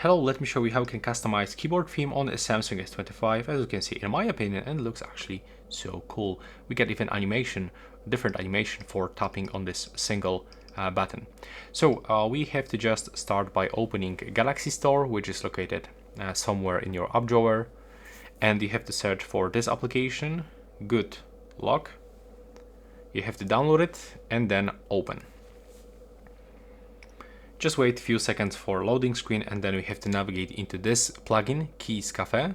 Hello, let me show you how you can customize keyboard theme on a Samsung S25. As you can see, in my opinion, and it looks actually so cool. We get even animation, different animation for tapping on this single button. So we have to just start by opening Galaxy Store, which is located somewhere in your app drawer. And you have to search for this application, Good Luck. You have to download it and then open. Just wait a few seconds for loading screen, and then we have to navigate into this plugin, Keys Cafe.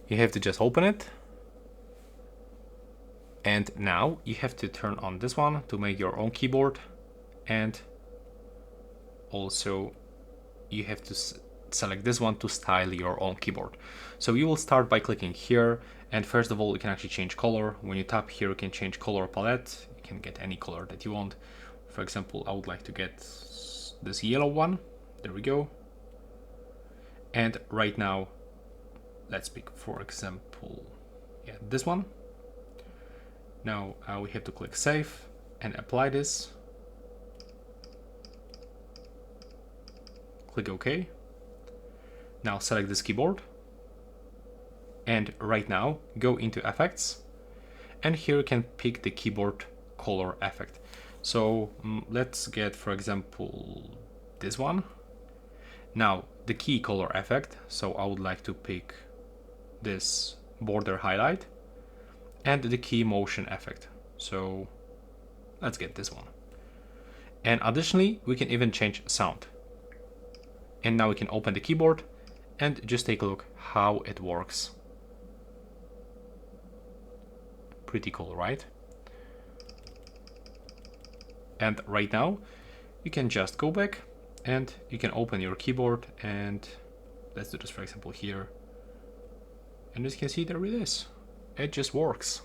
You have to just open it. And now you have to turn on this one to make your own keyboard. And also you have to select this one to style your own keyboard. So you will start by clicking here. And first of all, you can actually change color. When you tap here, you can change color palette. You can get any color that you want. For example, I would like to get this yellow one. There we go. And right now, let's pick, for example, this one. Now we have to click save and apply this. Click OK. Now select this keyboard. And right now, go into effects. And here you can pick the keyboard color effect. So let's get, for example, this one. Now the key color effect. So I would like to pick this border highlight and the key motion effect. So let's get this one. And additionally, we can even change sound. And now we can open the keyboard and just take a look how it works. Pretty cool, right? And right now, you can just go back and you can open your keyboard, and let's do this, for example, here. And as you can see, there it is. It just works.